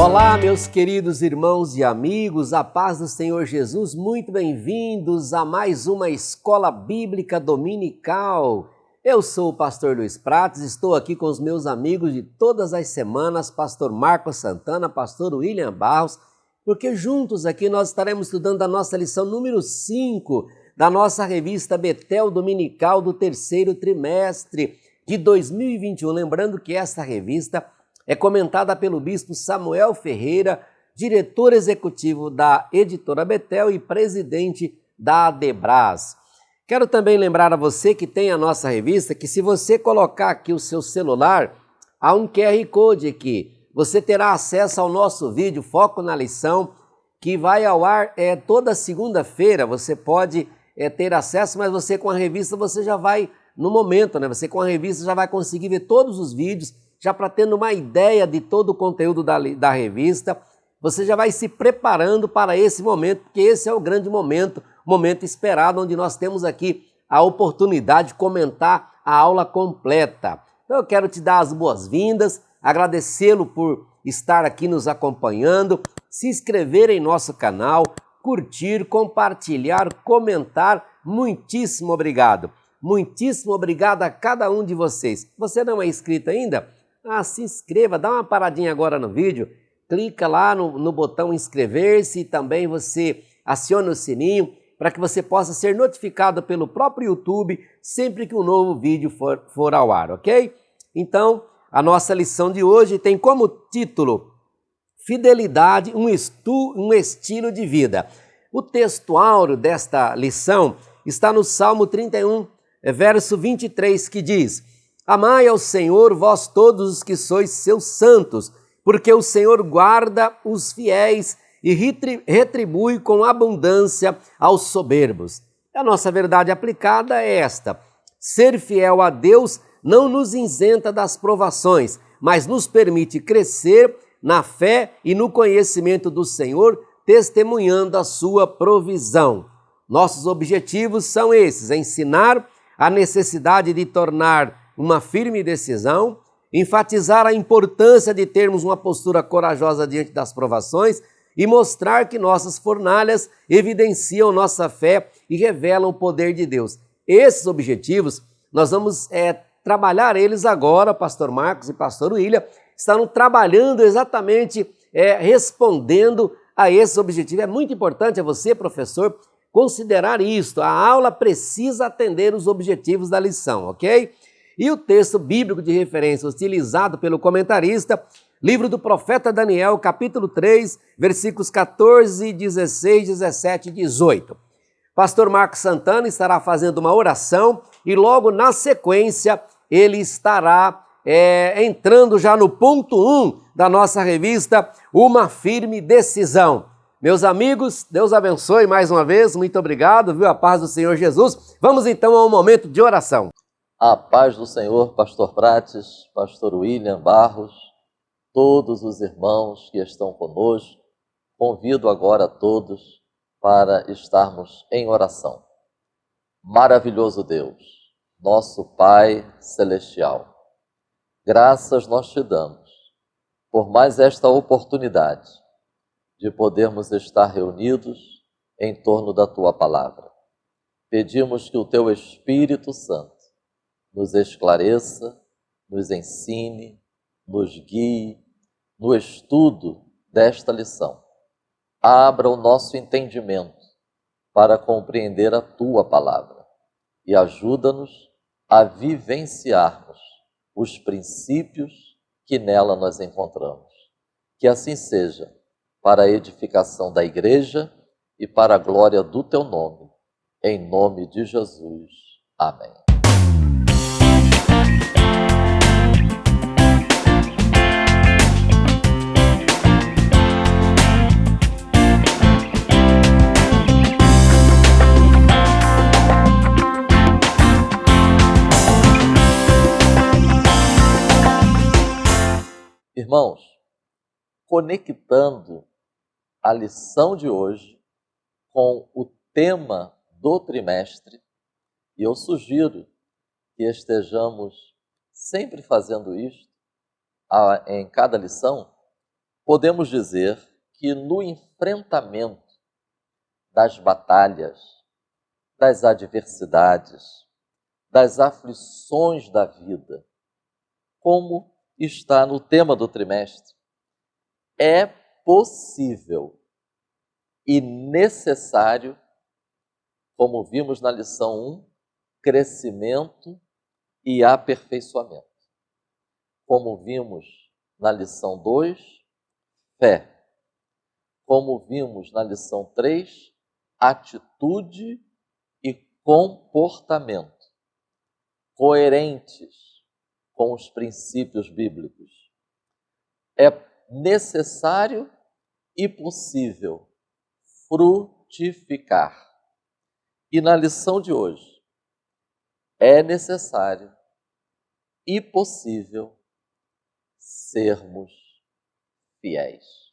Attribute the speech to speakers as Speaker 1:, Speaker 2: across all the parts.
Speaker 1: Olá, meus queridos irmãos e amigos, a paz do Senhor Jesus, muito bem-vindos a mais uma Escola Bíblica Dominical. Eu sou o pastor Luiz Prates, estou aqui com os meus amigos de todas as semanas, pastor Marcos Santana, pastor William Barros, porque juntos aqui nós estaremos estudando a nossa lição número 5 da nossa revista Betel Dominical do terceiro trimestre de 2021. Lembrando que esta revista é comentada pelo bispo Samuel Ferreira, diretor executivo da editora Betel e presidente da Adebras. Quero também lembrar a você que tem a nossa revista que se você colocar aqui o seu celular, há um QR Code aqui. Você terá acesso ao nosso vídeo Foco na Lição, que vai ao ar toda segunda-feira. Você pode ter acesso, mas você com a revista você já vai, no momento, né? Você com a revista já vai conseguir ver todos os vídeos, já para tendo uma ideia de todo o conteúdo da revista, você já vai se preparando para esse momento, porque esse é o grande momento esperado, onde nós temos aqui a oportunidade de comentar a aula completa. Então eu quero te dar as boas-vindas, agradecê-lo por estar aqui nos acompanhando, se inscrever em nosso canal, curtir, compartilhar, comentar. Muitíssimo obrigado. Muitíssimo obrigado a cada um de vocês. Você não é inscrito ainda? Se inscreva, dá uma paradinha agora no vídeo, clica lá no botão inscrever-se e também você aciona o sininho para que você possa ser notificado pelo próprio YouTube sempre que um novo vídeo for ao ar, ok? Então, a nossa lição de hoje tem como título Fidelidade, um estilo de vida. O texto áureo desta lição está no Salmo 31, verso 23, que diz: Amai ao Senhor, vós todos os que sois seus santos, porque o Senhor guarda os fiéis e retribui com abundância aos soberbos. A nossa verdade aplicada é esta: ser fiel a Deus não nos isenta das provações, mas nos permite crescer na fé e no conhecimento do Senhor, testemunhando a sua provisão. Nossos objetivos são esses: ensinar a necessidade de tornar uma firme decisão, enfatizar a importância de termos uma postura corajosa diante das provações e mostrar que nossas fornalhas evidenciam nossa fé e revelam o poder de Deus. Esses objetivos, nós vamos trabalhar eles agora, pastor Marcos e pastor William, estão trabalhando exatamente, respondendo a esses objetivos. É muito importante a você, professor, considerar isto. A aula precisa atender os objetivos da lição, ok? E o texto bíblico de referência utilizado pelo comentarista, livro do profeta Daniel, capítulo 3, versículos 14, 16, 17 e 18. Pastor Marcos Santana estará fazendo uma oração e logo na sequência ele estará entrando já no ponto 1 da nossa revista, Uma Firme Decisão. Meus amigos, Deus abençoe mais uma vez, muito obrigado, viu? A paz do Senhor Jesus. Vamos então a um momento de oração.
Speaker 2: A paz do Senhor, pastor Prates, pastor William Barros, todos os irmãos que estão conosco, convido agora a todos para estarmos em oração. Maravilhoso Deus, nosso Pai Celestial, graças nós te damos por mais esta oportunidade de podermos estar reunidos em torno da Tua Palavra. Pedimos que o Teu Espírito Santo nos esclareça, nos ensine, nos guie no estudo desta lição. Abra o nosso entendimento para compreender a Tua Palavra e ajuda-nos a vivenciarmos os princípios que nela nós encontramos. Que assim seja, para a edificação da Igreja e para a glória do Teu nome. Em nome de Jesus. Amém. Irmãos, conectando a lição de hoje com o tema do trimestre, e eu sugiro que estejamos sempre fazendo isto em cada lição, podemos dizer que no enfrentamento das batalhas, das adversidades, das aflições da vida, como está no tema do trimestre, é possível e necessário, como vimos na lição 1, crescimento e aperfeiçoamento. Como vimos na lição 2, fé. Como vimos na lição 3, atitude e comportamento coerentes com os princípios bíblicos. É necessário e possível frutificar. E na lição de hoje, é necessário e possível sermos fiéis.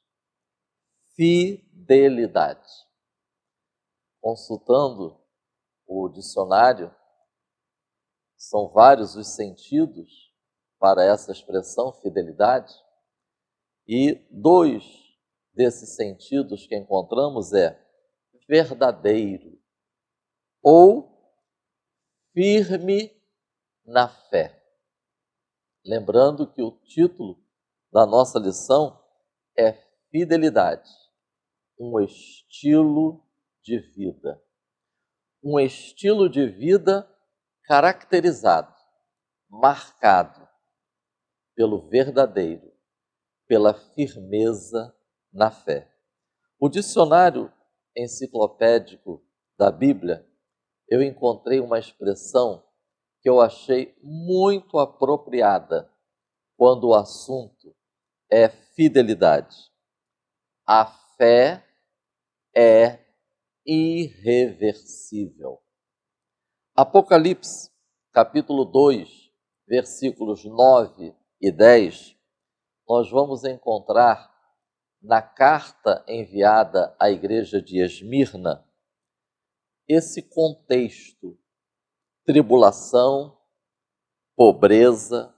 Speaker 2: Fidelidade. Consultando o dicionário, são vários os sentidos para essa expressão fidelidade, e 2 desses sentidos que encontramos é verdadeiro ou firme na fé. Lembrando que o título da nossa lição é Fidelidade, um estilo de vida. Um estilo de vida caracterizado, marcado pelo verdadeiro, pela firmeza na fé. O dicionário enciclopédico da Bíblia, eu encontrei uma expressão que eu achei muito apropriada quando o assunto é fidelidade. A fé é irreversível. Apocalipse, capítulo 2, versículos 9 e 10, nós vamos encontrar na carta enviada à igreja de Esmirna esse contexto: tribulação, pobreza,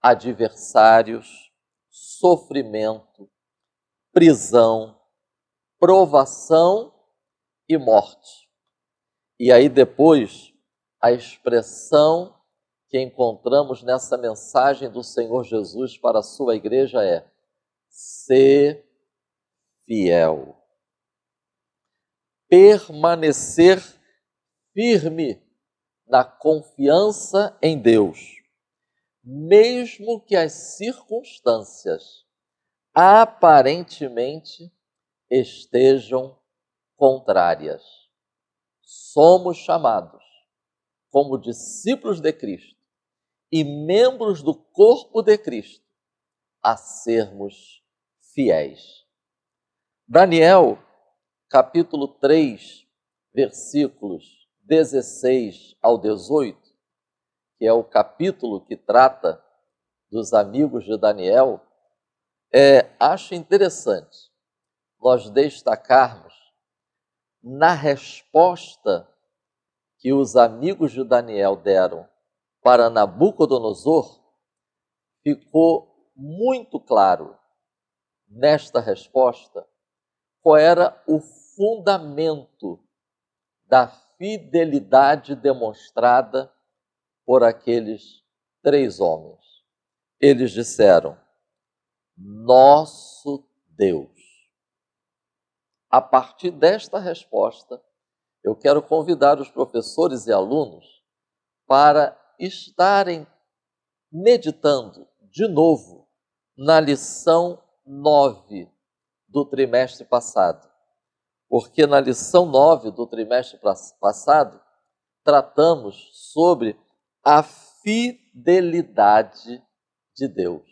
Speaker 2: adversários, sofrimento, prisão, provação e morte. E aí depois a expressão que encontramos nessa mensagem do Senhor Jesus para a sua igreja é: ser fiel. Permanecer firme na confiança em Deus, mesmo que as circunstâncias aparentemente estejam contrárias. Somos chamados, como discípulos de Cristo e membros do corpo de Cristo, a sermos fiéis. Daniel, capítulo 3, versículos 16 ao 18, que é o capítulo que trata dos amigos de Daniel, acho interessante nós destacarmos na resposta que os amigos de Daniel deram para Nabucodonosor. Ficou muito claro nesta resposta qual era o fundamento da fidelidade demonstrada por aqueles 3 homens. Eles disseram: nosso Deus. A partir desta resposta, eu quero convidar os professores e alunos para estarem meditando de novo na lição 9 do trimestre passado. Porque na lição 9 do trimestre passado, tratamos sobre a fidelidade de Deus.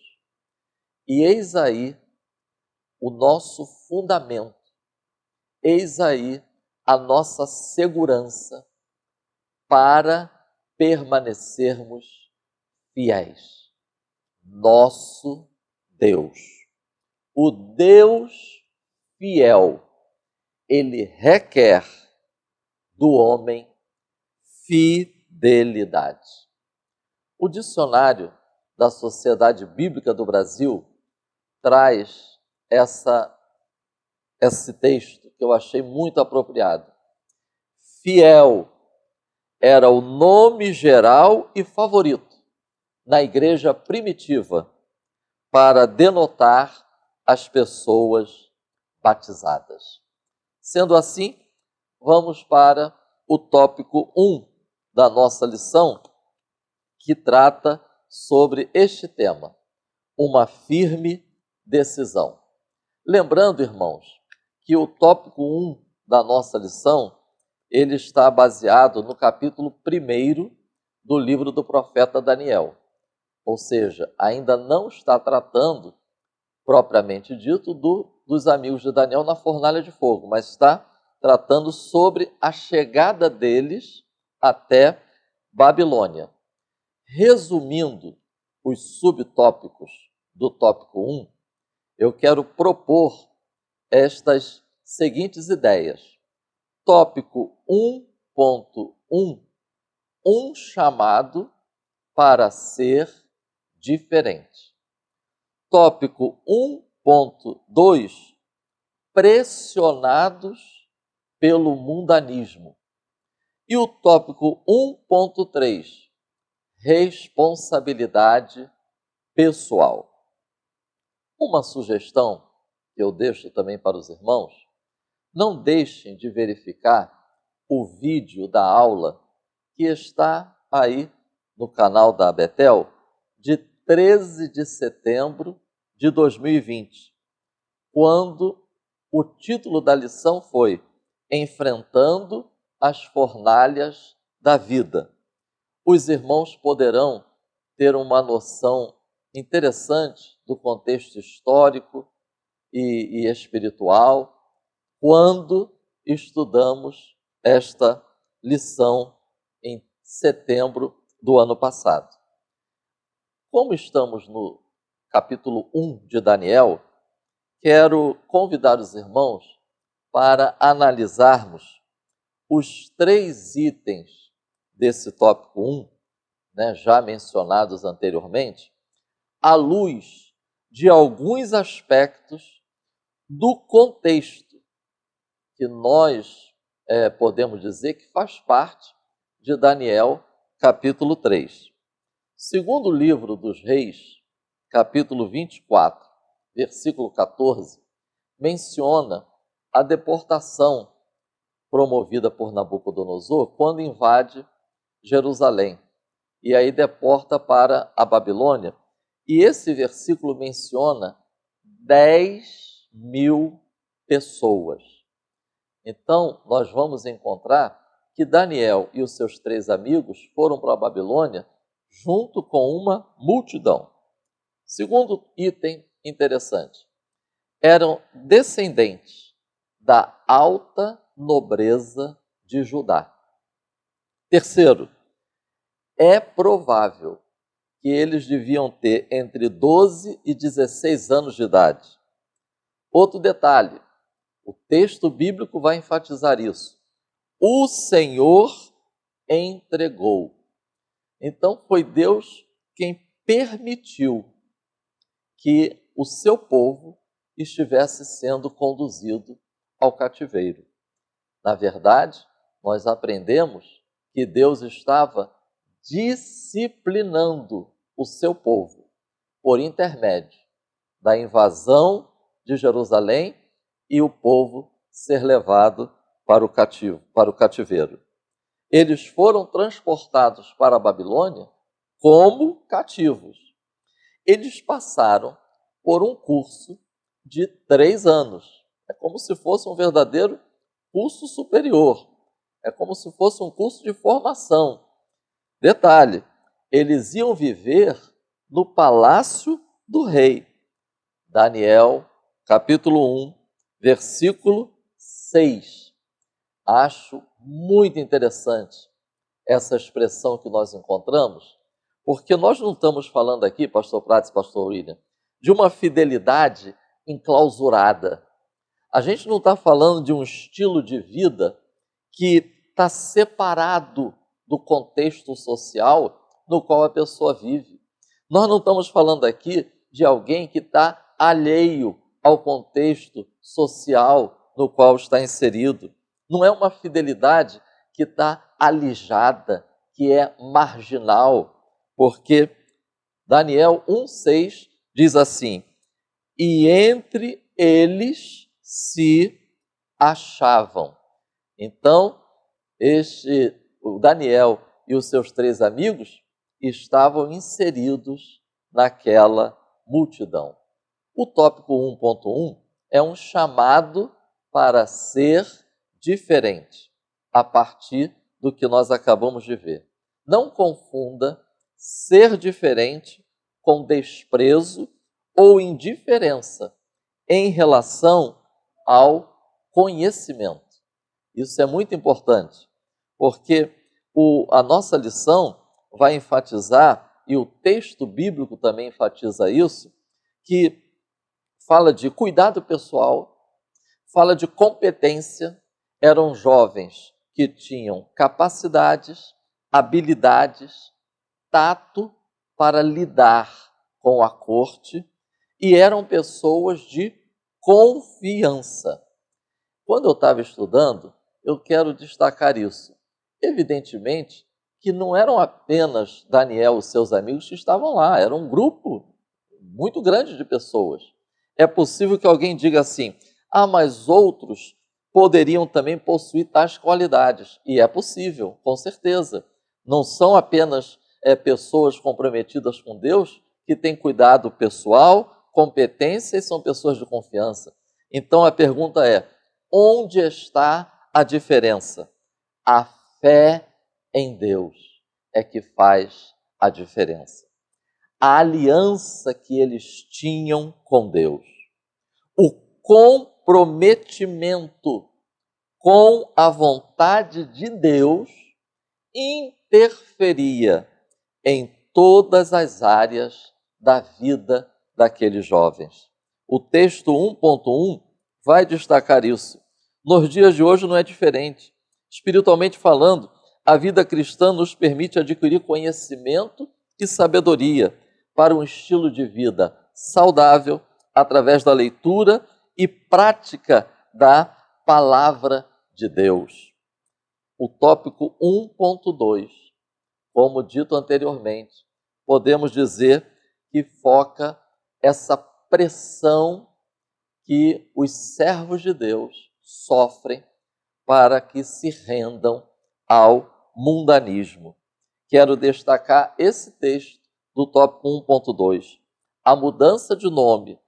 Speaker 2: E eis aí o nosso fundamento, eis aí a nossa segurança para permanecermos fiéis. Nosso Deus, o Deus fiel, ele requer do homem fidelidade. O dicionário da Sociedade Bíblica do Brasil traz esse texto que eu achei muito apropriado. Fiel era o nome geral e favorito na igreja primitiva para denotar as pessoas batizadas. Sendo assim, vamos para o tópico 1 da nossa lição, que trata sobre este tema, uma firme decisão. Lembrando, irmãos, que o tópico 1 da nossa lição, ele está baseado no capítulo 1 do livro do profeta Daniel. Ou seja, ainda não está tratando, propriamente dito, dos amigos de Daniel na fornalha de fogo, mas está tratando sobre a chegada deles até Babilônia. Resumindo os subtópicos do tópico 1, eu quero propor estas seguintes ideias. Tópico 1.1, um chamado para ser diferente. Tópico 1.2, pressionados pelo mundanismo. E o tópico 1.3, responsabilidade pessoal. Uma sugestão que eu deixo também para os irmãos: não deixem de verificar o vídeo da aula que está aí no canal da Betel, de 13 de setembro de 2020, quando o título da lição foi Enfrentando as Fornalhas da Vida. Os irmãos poderão ter uma noção interessante do contexto histórico e espiritual quando estudamos esta lição em setembro do ano passado. Como estamos no capítulo 1 de Daniel, quero convidar os irmãos para analisarmos os 3 itens desse tópico 1, já mencionados anteriormente, à luz de alguns aspectos do contexto que nós podemos dizer que faz parte de Daniel, capítulo 3. Segundo o livro dos Reis, capítulo 24, versículo 14, menciona a deportação promovida por Nabucodonosor quando invade Jerusalém e aí deporta para a Babilônia. E esse versículo menciona 10.000 pessoas. Então, nós vamos encontrar que Daniel e os seus 3 amigos foram para a Babilônia junto com uma multidão. Segundo item interessante, eram descendentes da alta nobreza de Judá. Terceiro, é provável que eles deviam ter entre 12 e 16 anos de idade. Outro detalhe, o texto bíblico vai enfatizar isso. O Senhor entregou. Então foi Deus quem permitiu que o seu povo estivesse sendo conduzido ao cativeiro. Na verdade, nós aprendemos que Deus estava disciplinando o seu povo por intermédio da invasão de Jerusalém e o povo ser levado para o cativeiro. Eles foram transportados para a Babilônia como cativos. Eles passaram por um curso de 3 anos. É como se fosse um verdadeiro curso superior. É como se fosse um curso de formação. Detalhe, eles iam viver no palácio do rei. Daniel, capítulo 1, versículo 6. Acho muito interessante essa expressão que nós encontramos, porque nós não estamos falando aqui, pastor Prates e pastor William, de uma fidelidade enclausurada. A gente não está falando de um estilo de vida que está separado do contexto social no qual a pessoa vive. Nós não estamos falando aqui de alguém que está alheio ao contexto social no qual está inserido. Não é uma fidelidade que está alijada, que é marginal, porque Daniel 1,6 diz assim: e entre eles se achavam. Então, o Daniel e os seus 3 amigos estavam inseridos naquela multidão. O tópico 1.1 é um chamado para ser diferente, a partir do que nós acabamos de ver. Não confunda ser diferente com desprezo ou indiferença em relação ao conhecimento. Isso é muito importante, porque a nossa lição vai enfatizar, e o texto bíblico também enfatiza isso, que fala de cuidado pessoal, fala de competência. Eram jovens que tinham capacidades, habilidades, tato para lidar com a corte e eram pessoas de confiança. Quando eu estava estudando, eu quero destacar isso. Evidentemente que não eram apenas Daniel e seus amigos que estavam lá, era um grupo muito grande de pessoas. É possível que alguém diga assim: mas outros poderiam também possuir tais qualidades. E é possível, com certeza. Não são apenas pessoas comprometidas com Deus que têm cuidado pessoal, competência e são pessoas de confiança. Então a pergunta é: onde está a diferença? A fé em Deus é que faz a diferença. A aliança que eles tinham com Deus, o comprometimento com a vontade de Deus interferia em todas as áreas da vida daqueles jovens. O texto 1.1 vai destacar isso. Nos dias de hoje não é diferente. Espiritualmente falando, a vida cristã nos permite adquirir conhecimento e sabedoria para um estilo de vida saudável através da leitura e prática da palavra de Deus. O tópico 1.2, como dito anteriormente, podemos dizer que foca essa pressão que os servos de Deus sofrem para que se rendam ao mundanismo. Quero destacar esse texto do tópico 1.2. A mudança de nome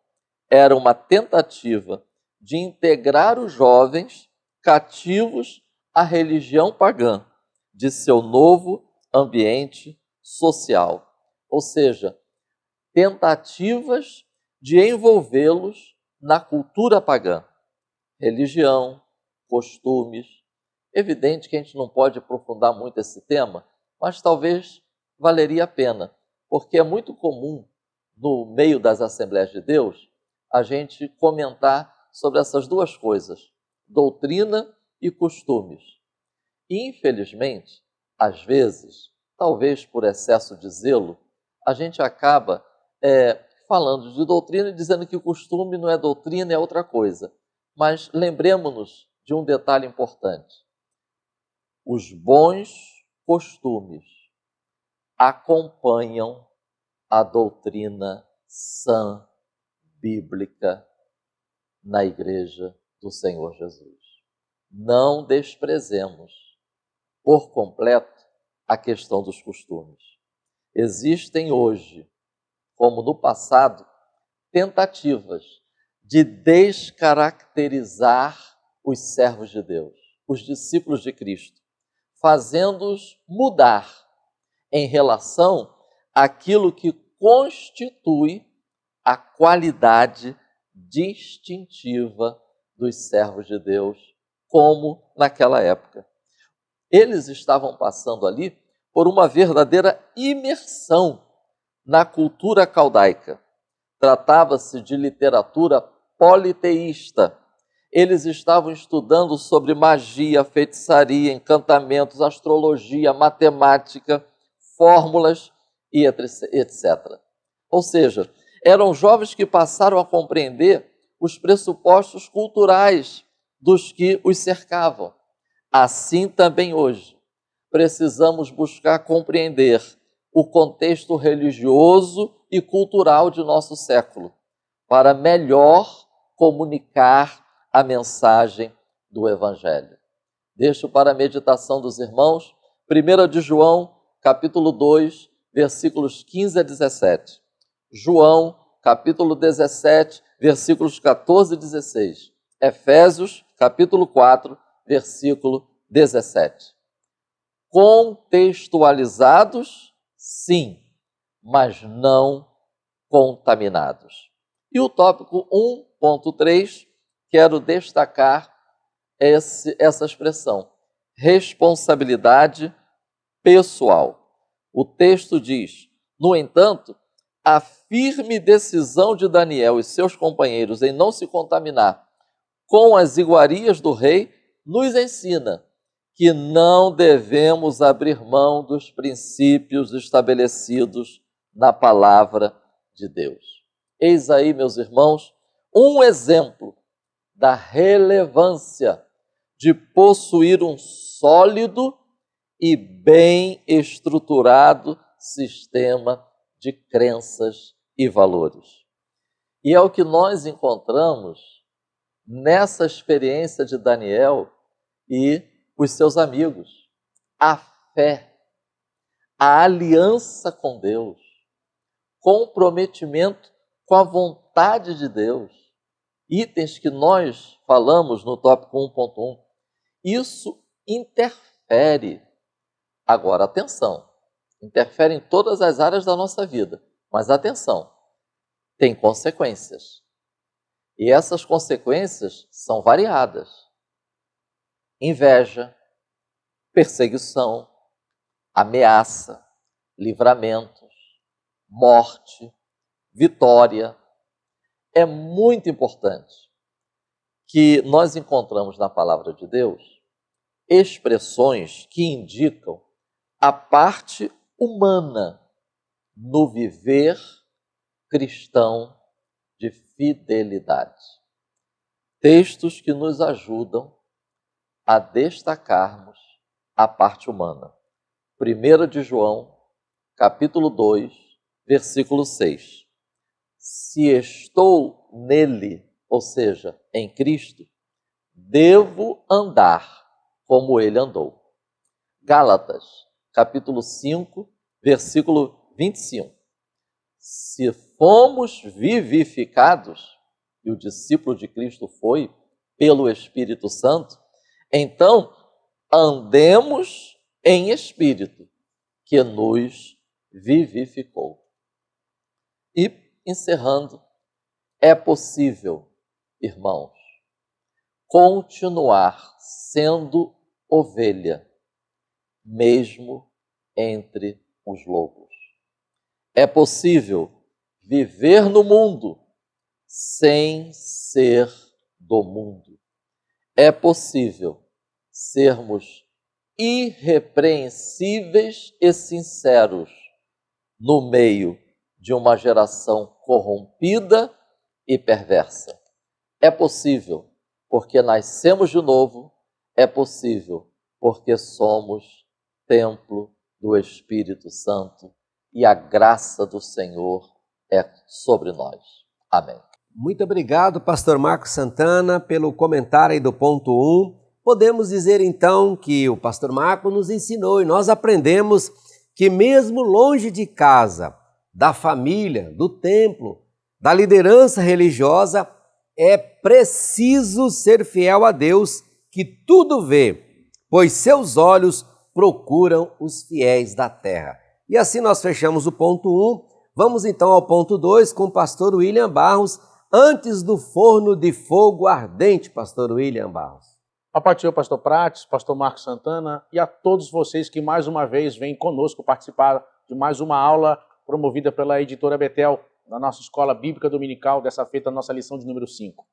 Speaker 2: era uma tentativa de integrar os jovens cativos à religião pagã de seu novo ambiente social. Ou seja, tentativas de envolvê-los na cultura pagã. Religião, costumes. Evidente que a gente não pode aprofundar muito esse tema, mas talvez valeria a pena, porque é muito comum no meio das Assembleias de Deus a gente comentar sobre essas duas coisas, doutrina e costumes. E, infelizmente, às vezes, talvez por excesso de zelo, a gente acaba falando de doutrina e dizendo que o costume não é doutrina, é outra coisa. Mas lembremos-nos de um detalhe importante. Os bons costumes acompanham a doutrina sã, bíblica, na Igreja do Senhor Jesus. Não desprezemos por completo a questão dos costumes. Existem hoje, como no passado, tentativas de descaracterizar os servos de Deus, os discípulos de Cristo, fazendo-os mudar em relação àquilo que constitui a qualidade distintiva dos servos de Deus, como naquela época. Eles estavam passando ali por uma verdadeira imersão na cultura caldaica. Tratava-se de literatura politeísta. Eles estavam estudando sobre magia, feitiçaria, encantamentos, astrologia, matemática, fórmulas e etc. Ou seja, eram jovens que passaram a compreender os pressupostos culturais dos que os cercavam. Assim também hoje, precisamos buscar compreender o contexto religioso e cultural de nosso século, para melhor comunicar a mensagem do Evangelho. Deixo para a meditação dos irmãos 1 de João, capítulo 2, versículos 15 a 17. João, capítulo 17, versículos 14 e 16. Efésios, capítulo 4, versículo 17. Contextualizados, sim, mas não contaminados. E o tópico 1.3, quero destacar essa expressão, responsabilidade pessoal. O texto diz, no entanto, a firme decisão de Daniel e seus companheiros em não se contaminar com as iguarias do rei nos ensina que não devemos abrir mão dos princípios estabelecidos na palavra de Deus. Eis aí, meus irmãos, um exemplo da relevância de possuir um sólido e bem estruturado sistema de crenças e valores. E é o que nós encontramos nessa experiência de Daniel e os seus amigos. A fé, a aliança com Deus, comprometimento com a vontade de Deus. Itens que nós falamos no tópico 1.1. Isso interfere. Agora, atenção, interfere em todas as áreas da nossa vida. Mas atenção, tem consequências. E essas consequências são variadas. Inveja, perseguição, ameaça, livramentos, morte, vitória. É muito importante que nós encontramos na palavra de Deus expressões que indicam a parte humana no viver cristão de fidelidade. Textos que nos ajudam a destacarmos a parte humana. 1 de João, capítulo 2, versículo 6. Se estou nele, ou seja, em Cristo, devo andar como ele andou. Gálatas, capítulo 5, versículo 25. Se fomos vivificados, e o discípulo de Cristo foi, pelo Espírito Santo, então andemos em espírito, que nos vivificou. E, encerrando, é possível, irmãos, continuar sendo ovelha, mesmo entre os lobos. É possível viver no mundo sem ser do mundo. É possível sermos irrepreensíveis e sinceros no meio de uma geração corrompida e perversa. É possível porque nascemos de novo, é possível porque somos templo do Espírito Santo e a graça do Senhor é sobre nós. Amém.
Speaker 1: Muito obrigado, pastor Marcos Santana, pelo comentário aí do ponto 1. Podemos dizer então que o pastor Marcos nos ensinou e nós aprendemos que mesmo longe de casa, da família, do templo, da liderança religiosa, é preciso ser fiel a Deus, que tudo vê, pois seus olhos procuram os fiéis da terra. E assim nós fechamos o ponto 1. Vamos então ao ponto 2 com o pastor William Barros, antes do forno de fogo ardente, pastor William Barros.
Speaker 3: A partir do pastor Prates, pastor Marcos Santana e a todos vocês que mais uma vez vêm conosco participar de mais uma aula promovida pela editora Betel, na nossa escola bíblica dominical, dessa feita a nossa lição de número 5.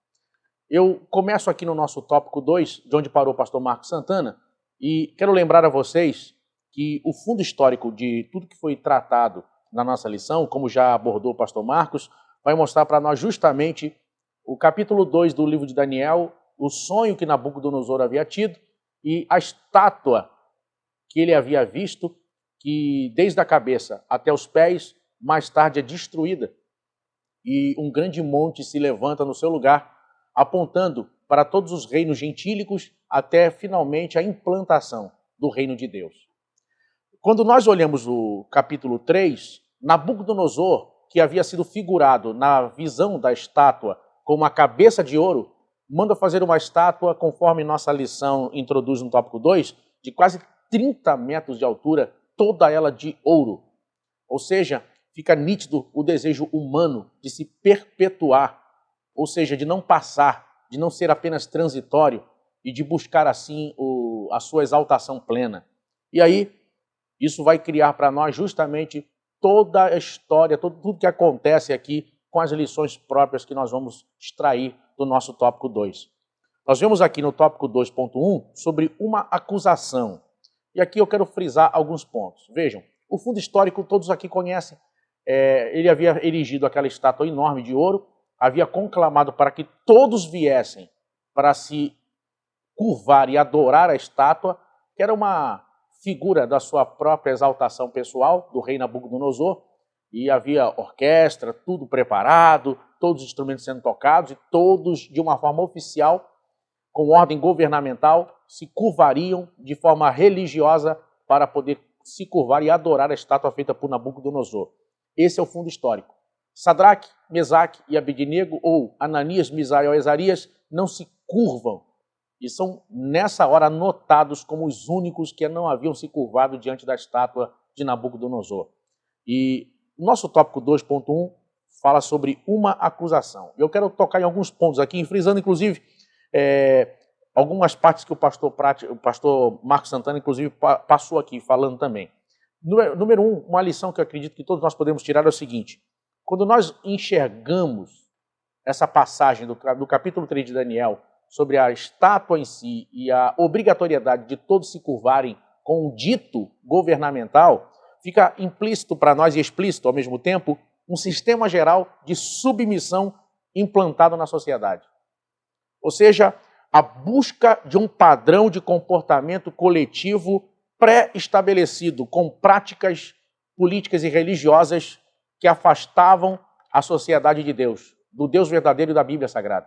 Speaker 3: Eu começo aqui no nosso tópico 2, de onde parou o pastor Marcos Santana, e quero lembrar a vocês que o fundo histórico de tudo que foi tratado na nossa lição, como já abordou o pastor Marcos, vai mostrar para nós justamente o capítulo 2 do livro de Daniel, o sonho que Nabucodonosor havia tido e a estátua que ele havia visto, que desde a cabeça até os pés, mais tarde é destruída. E um grande monte se levanta no seu lugar, apontando para todos os reinos gentílicos até finalmente a implantação do reino de Deus. Quando nós olhamos o capítulo 3, Nabucodonosor, que havia sido figurado na visão da estátua com uma cabeça de ouro, manda fazer uma estátua, conforme nossa lição introduz no tópico 2, de quase 30 metros de altura, toda ela de ouro. Ou seja, fica nítido o desejo humano de se perpetuar, ou seja, de não passar, de não ser apenas transitório e de buscar assim a sua exaltação plena. E aí, isso vai criar para nós justamente toda a história, tudo que acontece aqui com as lições próprias que nós vamos extrair do nosso tópico 2. Nós vemos aqui no tópico 2.1 sobre uma acusação. E aqui eu quero frisar alguns pontos. Vejam, o fundo histórico todos aqui conhecem. Ele havia erigido aquela estátua enorme de ouro, havia conclamado para que todos viessem para se curvar e adorar a estátua, que era uma figura da sua própria exaltação pessoal, do rei Nabucodonosor, e havia orquestra, tudo preparado, todos os instrumentos sendo tocados, e todos, de uma forma oficial, com ordem governamental, se curvariam de forma religiosa para poder se curvar e adorar a estátua feita por Nabucodonosor. Esse é o fundo histórico. Sadraque, Mesaque e Abednego, ou Ananias, Misael e Azarias, não se curvam e são, nessa hora, anotados como os únicos que não haviam se curvado diante da estátua de Nabucodonosor. E o nosso tópico 2.1 fala sobre uma acusação. Eu quero tocar em alguns pontos aqui, frisando, inclusive, algumas partes que o pastor Marcos Santana, inclusive, passou aqui falando também. Número 1, uma lição que eu acredito que todos nós podemos tirar é o seguinte: quando nós enxergamos essa passagem do capítulo 3 de Daniel sobre a estátua em si e a obrigatoriedade de todos se curvarem com um dito governamental, fica implícito para nós e explícito ao mesmo tempo um sistema geral de submissão implantado na sociedade. Ou seja, a busca de um padrão de comportamento coletivo pré-estabelecido, com práticas políticas e religiosas que afastavam a sociedade de Deus, do Deus verdadeiro e da Bíblia Sagrada.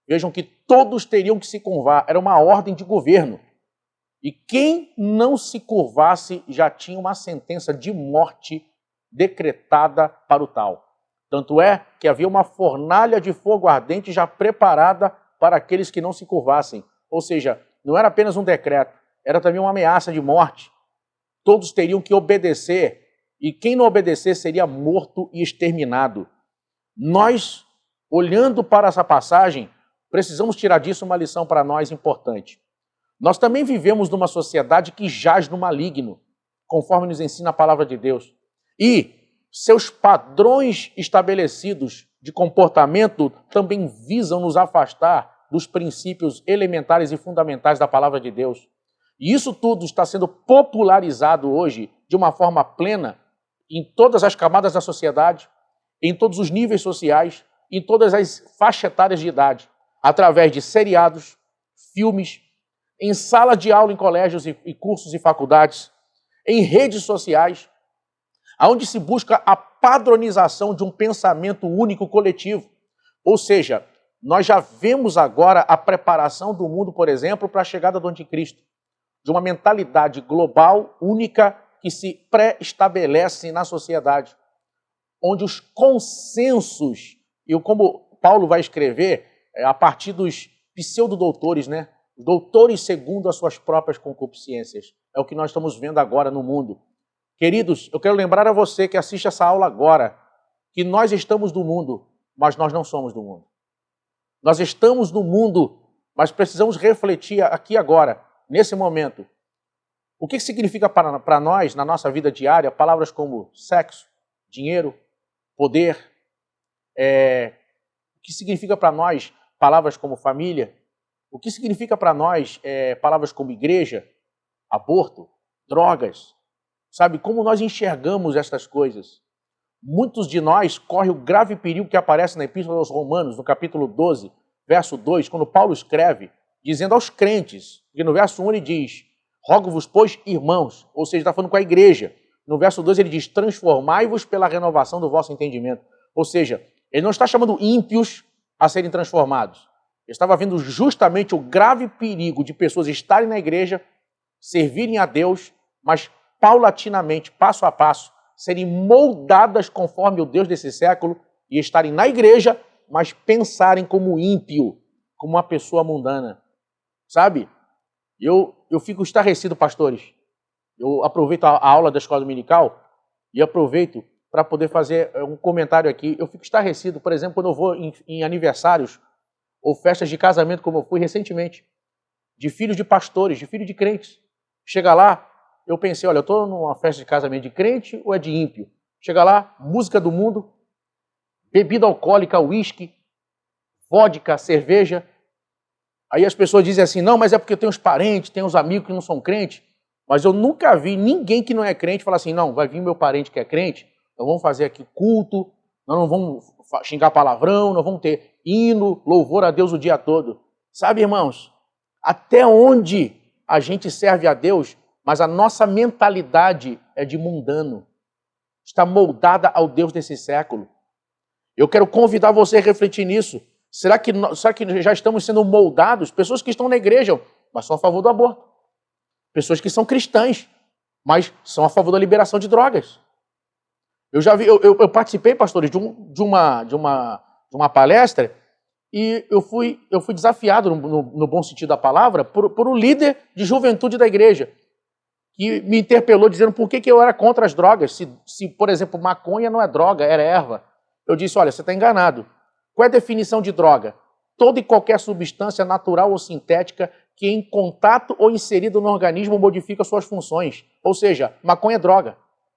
Speaker 3: Vejam que todos teriam que se curvar, era uma ordem de governo. E quem não se curvasse já tinha uma sentença de morte decretada para o tal. Tanto é que havia uma fornalha de fogo ardente já preparada para aqueles que não se curvassem. Ou seja, não era apenas um decreto, era também uma ameaça de morte. Todos teriam que obedecer, e quem não obedecer seria morto e exterminado. Nós, olhando para essa passagem, precisamos tirar disso uma lição para nós importante. Nós também vivemos numa sociedade que jaz no maligno, conforme nos ensina a palavra de Deus. E seus padrões estabelecidos de comportamento também visam nos afastar dos princípios elementares e fundamentais da palavra de Deus. E isso tudo está sendo popularizado hoje de uma forma plena em todas as camadas da sociedade, em todos os níveis sociais, em todas as faixas etárias de idade, através de seriados, filmes, em sala de aula em colégios e cursos e faculdades, em redes sociais, onde se busca a padronização de um pensamento único coletivo. Ou seja, nós já vemos agora a preparação do mundo, por exemplo, para a chegada do anticristo, de uma mentalidade global, única, que se pré-estabelece na sociedade, onde os consensos, e como Paulo vai escrever, a partir dos pseudodoutores, né? Doutores segundo as suas próprias concupiscências. É o que nós estamos vendo agora no mundo. Queridos, eu quero lembrar a você que assiste essa aula agora, que nós estamos do mundo, mas nós não somos do mundo. Nós estamos no mundo, mas precisamos refletir aqui agora, nesse momento. O que significa para nós, na nossa vida diária, palavras como sexo, dinheiro, poder? O que significa para nós palavras como família? O que significa para nós palavras como igreja, aborto, drogas? Sabe, como nós enxergamos estas coisas? muitos de nós correm o grave perigo que aparece na Epístola aos Romanos, no capítulo 12, verso 2, quando Paulo escreve, dizendo aos crentes, que no verso 1 ele diz, rogo-vos, pois, irmãos, ou seja, está falando com a igreja. No verso 2 ele diz, transformai-vos pela renovação do vosso entendimento. Ou seja, ele não está chamando ímpios a serem transformados. Ele estava vendo justamente o grave perigo de pessoas estarem na igreja, servirem a Deus, mas paulatinamente, passo a passo, serem moldadas conforme o Deus desse século e estarem na igreja, mas pensarem como ímpio, como uma pessoa mundana. Sabe? Eu fico estarrecido, pastores. Eu aproveito a aula da escola dominical e aproveito para poder fazer um comentário aqui. Eu fico estarrecido, por exemplo, quando eu vou em aniversários ou festas de casamento, como eu fui recentemente, de filhos de pastores, de filhos de crentes. Chega lá, eu pensei, olha, eu estou numa festa de casamento de crente ou é de ímpio? Chega lá, música do mundo, bebida alcoólica, uísque, vodka, cerveja. Aí as pessoas dizem assim, não, mas é porque tem os parentes, tem os amigos que não são crentes. Mas eu nunca vi ninguém que não é crente falar assim, não, vai vir meu parente que é crente, nós vamos fazer aqui culto, nós não vamos xingar palavrão, nós vamos ter hino, louvor a Deus o dia todo. Sabe, irmãos, até onde a gente serve a Deus, mas a nossa mentalidade é de mundano. Está moldada ao Deus desse século. Eu quero convidar você a refletir nisso. Será que já estamos sendo moldados? Pessoas que estão na igreja, mas são a favor do aborto. Pessoas que são cristãs, mas são a favor da liberação de drogas. Eu já vi, eu participei, pastores, de uma palestra e eu fui desafiado, no bom sentido da palavra, por um líder de juventude da igreja, que me interpelou dizendo por que eu era contra as drogas, se, por exemplo, maconha não é droga, era erva. Eu disse, olha, você está enganado. Qual é a definição de droga? Toda e qualquer substância natural ou sintética que em contato ou inserido no organismo modifica suas funções. Ou seja, maconha é droga.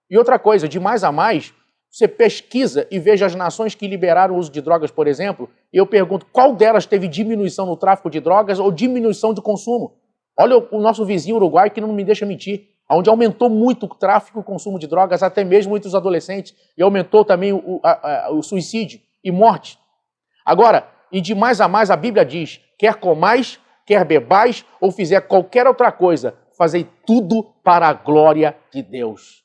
Speaker 3: E outra coisa, de mais a mais, você pesquisa e veja as nações que liberaram o uso de drogas, por exemplo, e eu pergunto qual delas teve diminuição no tráfico de drogas ou diminuição de consumo. Olha o nosso vizinho Uruguai, que não me deixa mentir, onde aumentou muito o tráfico e o consumo de drogas, até mesmo entre os adolescentes, e aumentou também o suicídio e morte. Agora, e de mais a mais, a Bíblia diz, quer comais, quer bebais, ou fizer qualquer outra coisa, fazei tudo para a glória de Deus.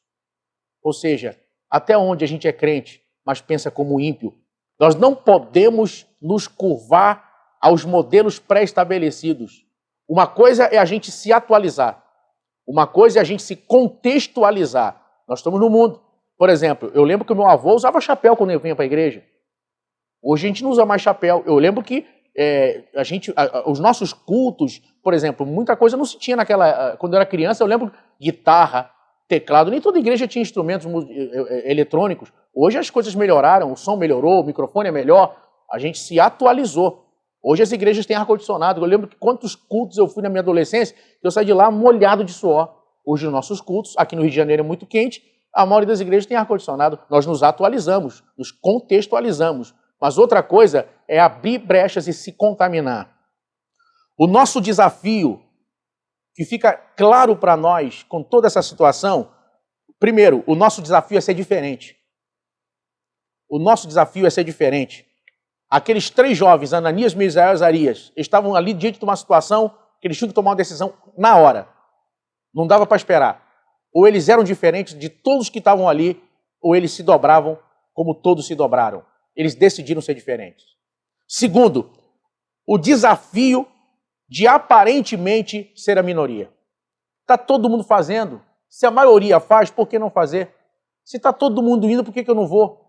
Speaker 3: Ou seja, até onde a gente é crente, mas pensa como ímpio. Nós não podemos nos curvar aos modelos pré-estabelecidos. Uma coisa é a gente se atualizar. Uma coisa é a gente se contextualizar. Nós estamos no mundo. Por exemplo, eu lembro que o meu avô usava chapéu quando eu vinha para a igreja. Hoje a gente não usa mais chapéu. Eu lembro que os nossos cultos, por exemplo, muita coisa não se tinha quando eu era criança. Eu lembro guitarra, teclado, nem toda igreja tinha instrumentos eletrônicos. Hoje as coisas melhoraram, o som melhorou, o microfone é melhor, a gente se atualizou. Hoje as igrejas têm ar-condicionado. Eu lembro que quantos cultos eu fui na minha adolescência, eu saí de lá molhado de suor. Hoje os nossos cultos, aqui no Rio de Janeiro é muito quente, a maioria das igrejas tem ar-condicionado. Nós nos atualizamos, nos contextualizamos. Mas outra coisa é abrir brechas e se contaminar. O nosso desafio, que fica claro para nós com toda essa situação, primeiro, o nosso desafio é ser diferente. O nosso desafio é ser diferente. Aqueles 3 jovens, Ananias, Misael e Azarias, estavam ali diante de uma situação que eles tinham que tomar uma decisão na hora. Não dava para esperar. Ou eles eram diferentes de todos que estavam ali, ou eles se dobravam como todos se dobraram. Eles decidiram ser diferentes. Segundo, o desafio de aparentemente ser a minoria. Está todo mundo fazendo. Se a maioria faz, por que não fazer? Se está todo mundo indo, por que eu não vou?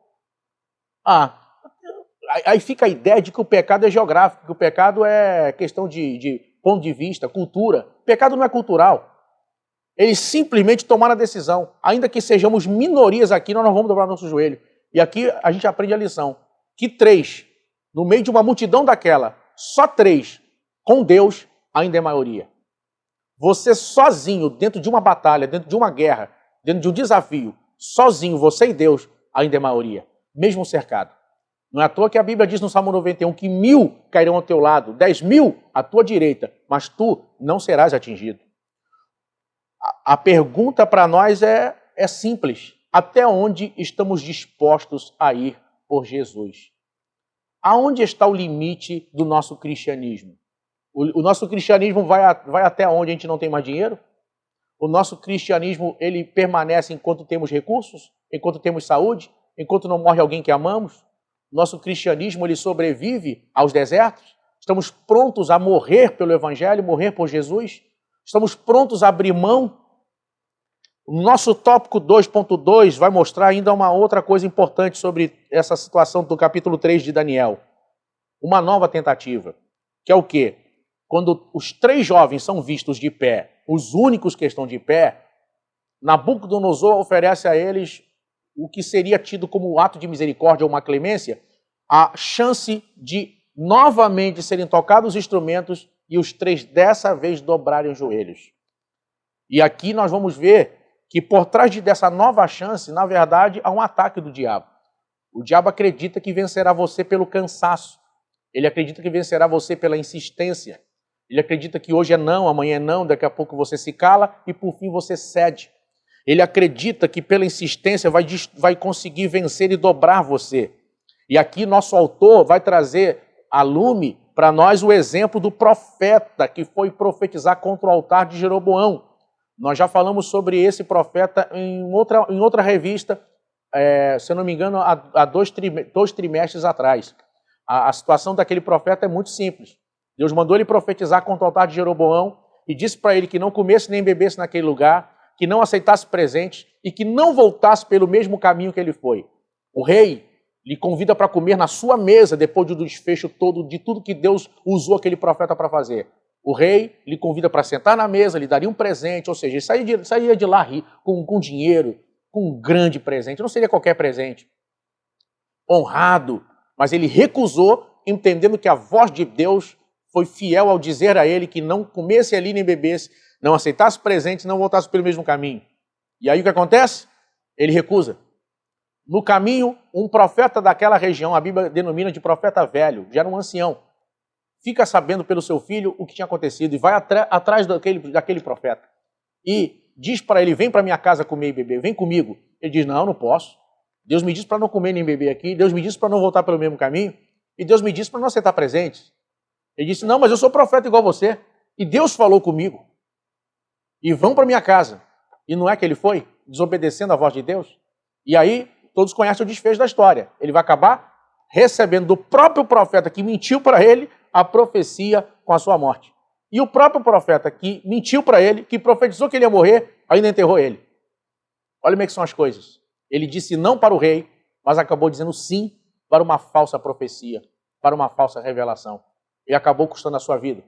Speaker 3: Aí fica a ideia de que o pecado é geográfico, que o pecado é questão de ponto de vista, cultura. O pecado não é cultural. Eles simplesmente tomaram a decisão. Ainda que sejamos minorias aqui, nós não vamos dobrar nosso joelho. E aqui a gente aprende a lição. Que 3, no meio de uma multidão daquela, só 3, com Deus, ainda é maioria. Você sozinho, dentro de uma batalha, dentro de uma guerra, dentro de um desafio, sozinho, você e Deus, ainda é maioria, mesmo cercado. Não é à toa que a Bíblia diz no Salmo 91 que 1000 cairão ao teu lado, 10.000 à tua direita, mas tu não serás atingido. A pergunta para nós é simples. até onde estamos dispostos a ir por Jesus. Aonde está o limite do nosso cristianismo? O nosso cristianismo vai até onde a gente não tem mais dinheiro? O nosso cristianismo, ele permanece enquanto temos recursos? Enquanto temos saúde? Enquanto não morre alguém que amamos? Nosso cristianismo, ele sobrevive aos desertos? Estamos prontos a morrer pelo Evangelho, morrer por Jesus? Estamos prontos a abrir mão? O nosso tópico 2.2 vai mostrar ainda uma outra coisa importante sobre essa situação do capítulo 3 de Daniel. Uma nova tentativa, que é o quê? Quando os 3 jovens são vistos de pé, os únicos que estão de pé, Nabucodonosor oferece a eles o que seria tido como um ato de misericórdia ou uma clemência, a chance de novamente serem tocados os instrumentos e os 3 dessa vez dobrarem os joelhos. E aqui nós vamos ver que por trás dessa nova chance, na verdade, há um ataque do diabo. O diabo acredita que vencerá você pelo cansaço. Ele acredita que vencerá você pela insistência. Ele acredita que hoje é não, amanhã é não, daqui a pouco você se cala e por fim você cede. Ele acredita que pela insistência vai conseguir vencer e dobrar você. E aqui nosso autor vai trazer a lume para nós o exemplo do profeta que foi profetizar contra o altar de Jeroboão. Nós já falamos sobre esse profeta em outra revista, se eu não me engano, há 2 trimestres atrás. A situação daquele profeta é muito simples. Deus mandou ele profetizar contra o altar de Jeroboão e disse para ele que não comesse nem bebesse naquele lugar, que não aceitasse presentes e que não voltasse pelo mesmo caminho que ele foi. O rei lhe convida para comer na sua mesa depois do desfecho todo de tudo que Deus usou aquele profeta para fazer. O rei lhe convida para sentar na mesa, lhe daria um presente, ou seja, ele sairia de lá com dinheiro, com um grande presente. Não seria qualquer presente. Honrado, mas ele recusou, entendendo que a voz de Deus foi fiel ao dizer a ele que não comesse ali nem bebesse, não aceitasse presentes, não voltasse pelo mesmo caminho. E aí o que acontece? Ele recusa. No caminho, um profeta daquela região, a Bíblia denomina de profeta velho, já era um ancião, fica sabendo pelo seu filho o que tinha acontecido e vai atrás daquele profeta. E diz para ele, vem para minha casa comer e beber, vem comigo. Ele diz, não posso. Deus me disse para não comer nem beber aqui, Deus me disse para não voltar pelo mesmo caminho, e Deus me disse para não aceitar presentes. Ele disse, não, mas eu sou profeta igual você, e Deus falou comigo. E vão para minha casa. E não é que ele foi, desobedecendo a voz de Deus? E aí, todos conhecem o desfecho da história. Ele vai acabar recebendo do próprio profeta que mentiu para ele a profecia com a sua morte. E o próprio profeta que mentiu para ele, que profetizou que ele ia morrer, ainda enterrou ele. Olha como é que são as coisas. Ele disse não para o rei, mas acabou dizendo sim para uma falsa profecia, para uma falsa revelação. E acabou custando a sua vida.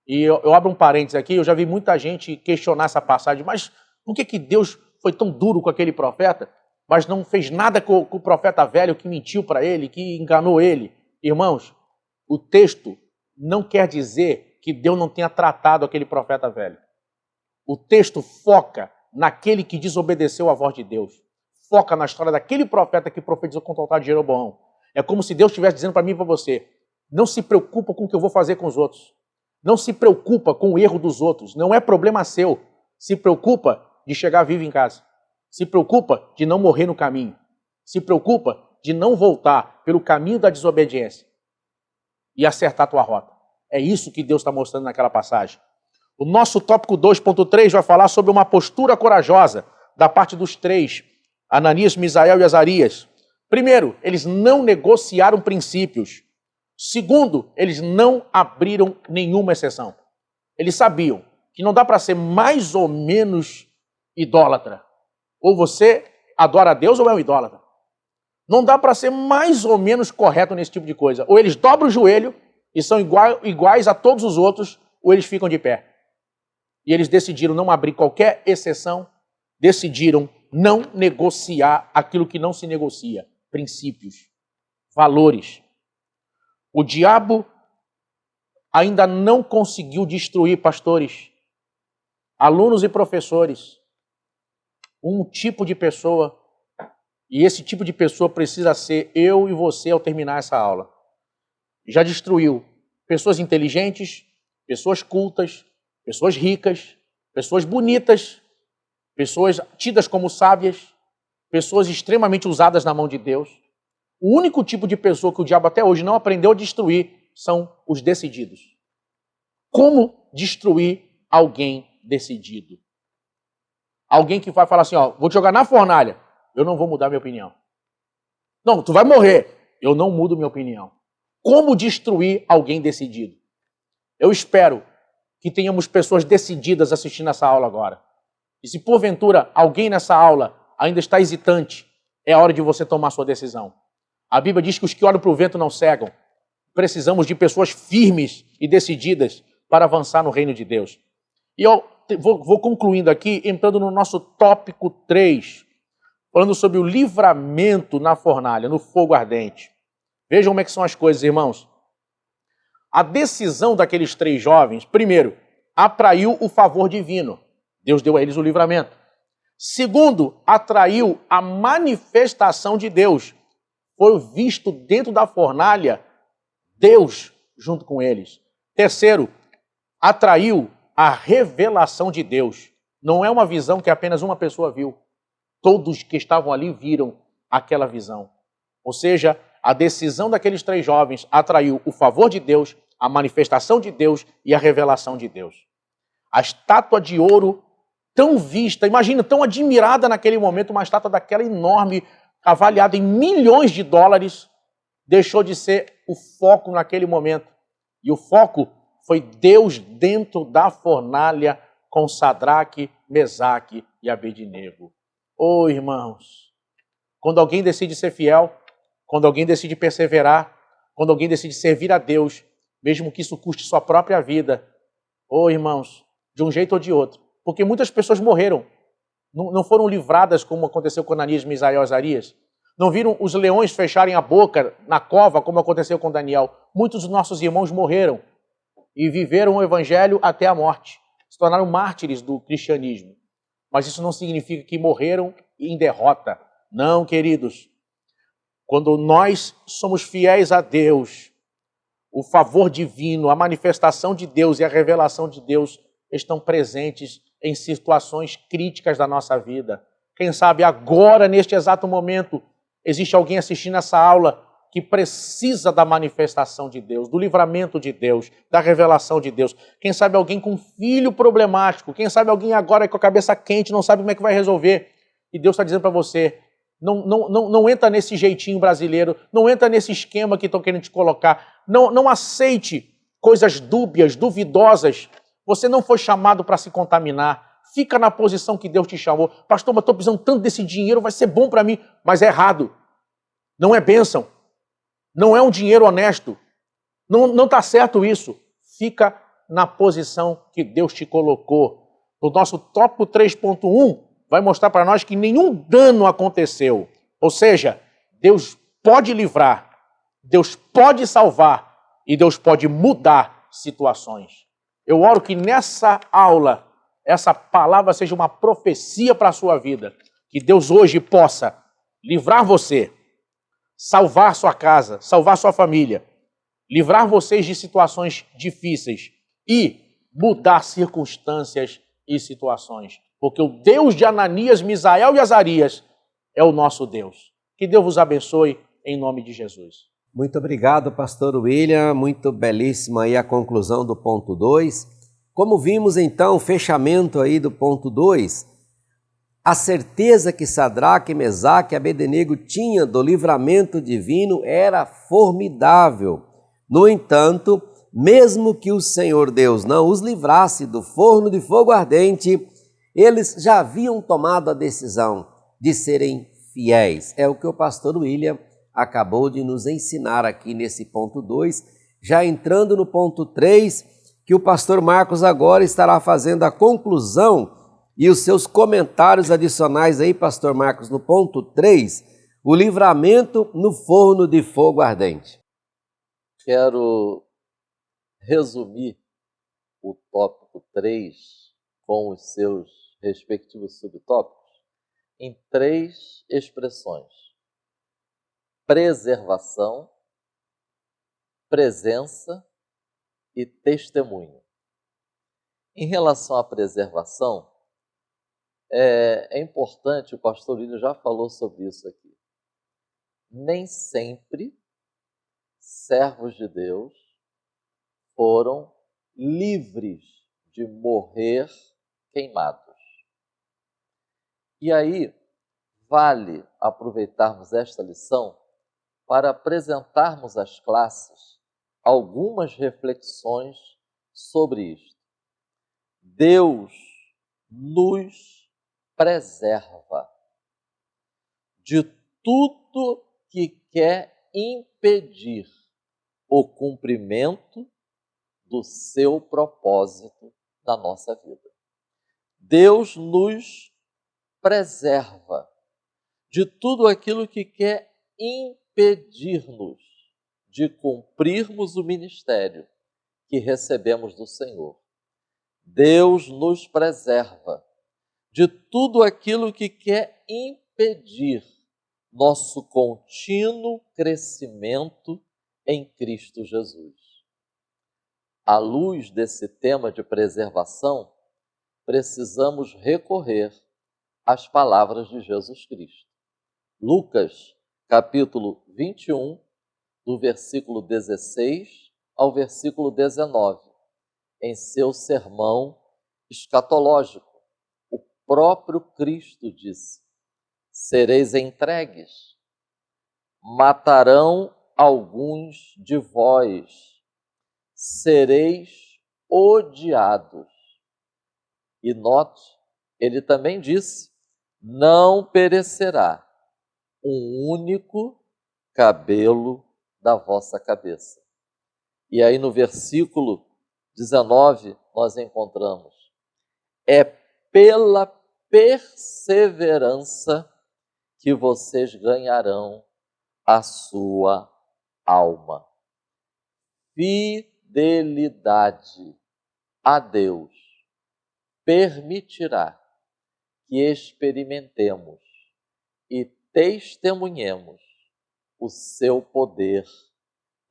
Speaker 3: E eu abro um parênteses aqui, eu já vi muita gente questionar essa passagem, mas por que Deus foi tão duro com aquele profeta, mas não fez nada com o profeta velho que mentiu para ele, que enganou ele? Irmãos, o texto não quer dizer que Deus não tenha tratado aquele profeta velho. O texto foca naquele que desobedeceu à voz de Deus. Foca na história daquele profeta que profetizou contra o altar de Jeroboão. É como se Deus estivesse dizendo para mim e para você, não se preocupa com o que eu vou fazer com os outros. Não se preocupa com o erro dos outros. Não é problema seu. Se preocupa de chegar vivo em casa. Se preocupa de não morrer no caminho. Se preocupa de não voltar pelo caminho da desobediência e acertar a tua rota. É isso que Deus está mostrando naquela passagem. O nosso tópico 2.3 vai falar sobre uma postura corajosa da parte dos 3, Ananias, Misael e Azarias. Primeiro, eles não negociaram princípios. Segundo, eles não abriram nenhuma exceção. Eles sabiam que não dá para ser mais ou menos idólatra. Ou você adora a Deus ou é um idólatra. Não dá para ser mais ou menos correto nesse tipo de coisa. Ou eles dobram o joelho e são iguais a todos os outros, ou eles ficam de pé. E eles decidiram não abrir qualquer exceção, decidiram não negociar aquilo que não se negocia. Princípios, valores. O diabo ainda não conseguiu destruir, pastores, alunos e professores, um tipo de pessoa, e esse tipo de pessoa precisa ser eu e você ao terminar essa aula. Já destruiu pessoas inteligentes, pessoas cultas, pessoas ricas, pessoas bonitas, pessoas tidas como sábias, pessoas extremamente usadas na mão de Deus. O único tipo de pessoa que o diabo até hoje não aprendeu a destruir são os decididos. Como destruir alguém decidido? Alguém que vai falar assim, ó, vou te jogar na fornalha, eu não vou mudar minha opinião. Não, tu vai morrer, eu não mudo minha opinião. Como destruir alguém decidido? Eu espero que tenhamos pessoas decididas assistindo essa aula agora. E se porventura alguém nessa aula ainda está hesitante, é hora de você tomar sua decisão. A Bíblia diz que os que olham para o vento não cegam. Precisamos de pessoas firmes e decididas para avançar no reino de Deus. E eu vou concluindo aqui, entrando no nosso tópico 3, falando sobre o livramento na fornalha, no fogo ardente. Vejam como é que são as coisas, irmãos. A decisão daqueles 3 jovens, primeiro, atraiu o favor divino. Deus deu a eles o livramento. Segundo, atraiu a manifestação de Deus. Foi visto dentro da fornalha Deus junto com eles. Terceiro, atraiu a revelação de Deus. Não é uma visão que apenas uma pessoa viu. Todos que estavam ali viram aquela visão. Ou seja, a decisão daqueles 3 jovens atraiu o favor de Deus, a manifestação de Deus e a revelação de Deus. A estátua de ouro tão vista, imagina, tão admirada naquele momento, uma estátua daquela enorme, avaliada em milhões de dólares, deixou de ser o foco naquele momento. E o foco foi Deus dentro da fornalha com Sadraque, Mesaque e Abednego. Oh, irmãos, quando alguém decide ser fiel, quando alguém decide perseverar, quando alguém decide servir a Deus, mesmo que isso custe sua própria vida, oh, irmãos, de um jeito ou de outro, porque muitas pessoas morreram, não foram livradas como aconteceu com Ananias, Misael e Azarias, não viram os leões fecharem a boca na cova como aconteceu com Daniel. Muitos dos nossos irmãos morreram e viveram o evangelho até a morte, se tornaram mártires do cristianismo. Mas isso não significa que morreram em derrota. Não, queridos. Quando nós somos fiéis a Deus, o favor divino, a manifestação de Deus e a revelação de Deus estão presentes em situações críticas da nossa vida. Quem sabe agora, neste exato momento, existe alguém assistindo essa aula que precisa da manifestação de Deus, do livramento de Deus, da revelação de Deus. Quem sabe alguém com um filho problemático, quem sabe alguém agora com a cabeça quente, não sabe como é que vai resolver. E Deus está dizendo para você, não entra nesse jeitinho brasileiro, não entra nesse esquema que estão querendo te colocar. Não aceite coisas dúbias, duvidosas. Você não foi chamado para se contaminar. Fica na posição que Deus te chamou. Pastor, mas estou precisando tanto desse dinheiro, vai ser bom para mim. Mas é errado. Não é bênção. Não é um dinheiro honesto. Não está certo isso. Fica na posição que Deus te colocou. O nosso tópico 3.1 vai mostrar para nós que nenhum dano aconteceu. Ou seja, Deus pode livrar, Deus pode salvar e Deus pode mudar situações. Eu oro que nessa aula, essa palavra seja uma profecia para a sua vida. Que Deus hoje possa livrar você, salvar sua casa, salvar sua família, livrar vocês de situações difíceis e mudar circunstâncias e situações. Porque o Deus de Ananias, Misael e Azarias é o nosso Deus. Que Deus vos abençoe em nome de Jesus.
Speaker 1: Muito obrigado, pastor William. Muito belíssima aí a conclusão do ponto 2. Como vimos então, o fechamento aí do ponto 2, a certeza que Sadraque, Mesaque e Abednego tinham do livramento divino era formidável. No entanto, mesmo que o Senhor Deus não os livrasse do forno de fogo ardente, eles já haviam tomado a decisão de serem fiéis. É o que o pastor William acabou de nos ensinar aqui nesse ponto 2, já entrando no ponto 3, que o pastor Marcos agora estará fazendo a conclusão e os seus comentários adicionais aí, pastor Marcos, no ponto 3, o livramento no forno de fogo ardente.
Speaker 2: Quero resumir o tópico 3 com os seus respectivos subtópicos em 3 expressões: preservação, presença e testemunho. Em relação à preservação, é importante, o pastor William já falou sobre isso aqui. Nem sempre servos de Deus foram livres de morrer queimados. E aí, vale aproveitarmos esta lição para apresentarmos às classes algumas reflexões sobre isto. Deus nos preserva de tudo que quer impedir o cumprimento do seu propósito na nossa vida. Deus nos preserva de tudo aquilo que quer impedir-nos de cumprirmos o ministério que recebemos do Senhor. Deus nos preserva de tudo aquilo que quer impedir nosso contínuo crescimento em Cristo Jesus. À luz desse tema de preservação, precisamos recorrer às palavras de Jesus Cristo. Lucas, capítulo 21, do versículo 16 ao versículo 19, em seu sermão escatológico, o próprio Cristo disse: sereis entregues, matarão alguns de vós, sereis odiados. E note, ele também disse: não perecerá um único cabelo da vossa cabeça. E aí no versículo 19 nós encontramos: é pela perseverança que vocês ganharão a sua alma. Fidelidade a Deus permitirá que experimentemos e testemunhemos o seu poder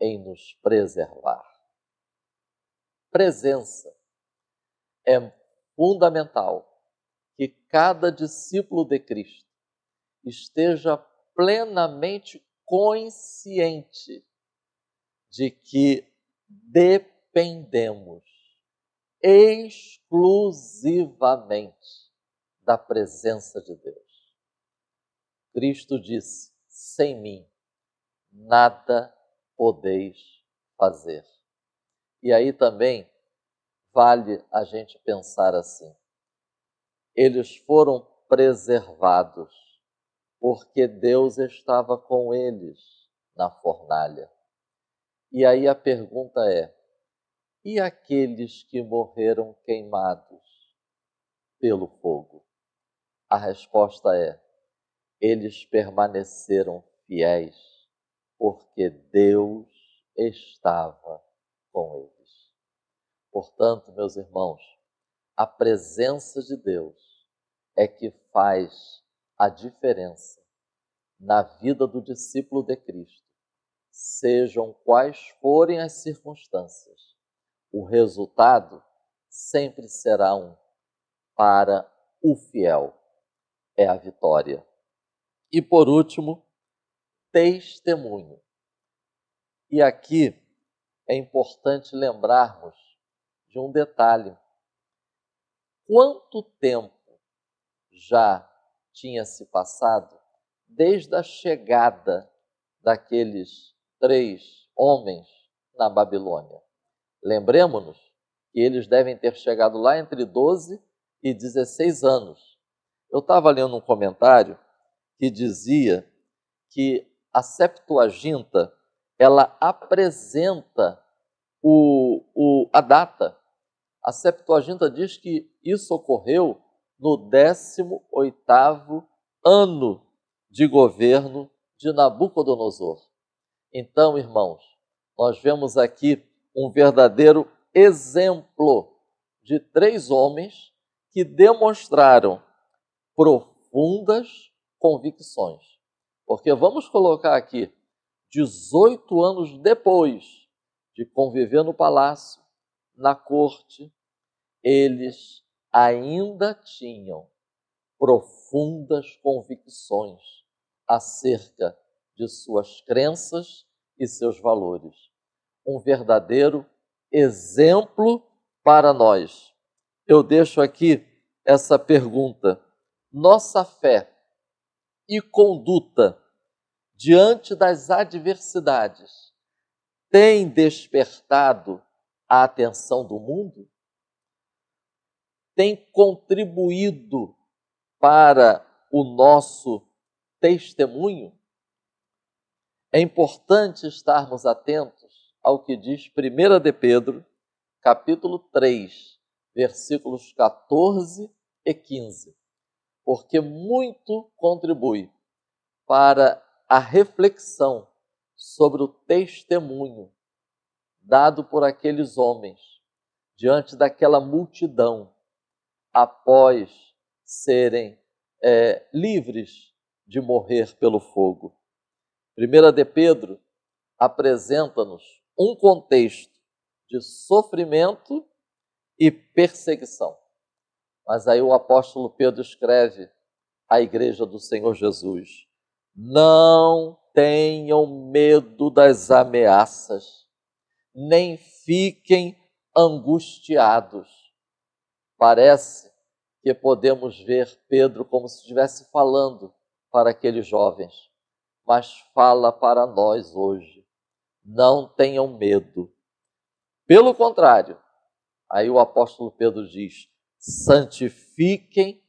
Speaker 2: em nos preservar. Presença. É fundamental que cada discípulo de Cristo esteja plenamente consciente de que dependemos exclusivamente da presença de Deus. Cristo disse: sem mim nada podeis fazer. E aí também vale a gente pensar assim: eles foram preservados porque Deus estava com eles na fornalha. E aí a pergunta é: e aqueles que morreram queimados pelo fogo? A resposta é: eles permaneceram fiéis porque Deus estava com eles. Portanto, meus irmãos, a presença de Deus é que faz a diferença na vida do discípulo de Cristo, sejam quais forem as circunstâncias. O resultado sempre será um: para o fiel é a vitória. E por último, testemunho. E aqui é importante lembrarmos de um detalhe. Quanto tempo já tinha se passado desde a chegada daqueles 3 homens na Babilônia? Lembremos-nos que eles devem ter chegado lá entre 12 e 16 anos. Eu estava lendo um comentário que dizia que a Septuaginta, ela apresenta a data. A Septuaginta diz que isso ocorreu no 18º ano de governo de Nabucodonosor. Então, irmãos, nós vemos aqui um verdadeiro exemplo de 3 homens que demonstraram profundas convicções. Porque vamos colocar aqui, 18 anos depois de conviver no palácio, na corte, eles ainda tinham profundas convicções acerca de suas crenças e seus valores. Um verdadeiro exemplo para nós. Eu deixo aqui essa pergunta: nossa fé e conduta diante das adversidades tem despertado a atenção do mundo? Tem contribuído para o nosso testemunho? É importante estarmos atentos ao que diz 1 de Pedro, capítulo 3, versículos 14 e 15, porque muito contribui para a reflexão sobre o testemunho dado por aqueles homens diante daquela multidão após serem livres de morrer pelo fogo. 1 de Pedro apresenta-nos um contexto de sofrimento e perseguição. Mas aí o apóstolo Pedro escreve à igreja do Senhor Jesus: não tenham medo das ameaças, nem fiquem angustiados. Parece que podemos ver Pedro como se estivesse falando para aqueles jovens, mas fala para nós hoje: não tenham medo. Pelo contrário, aí o apóstolo Pedro diz: santifiquem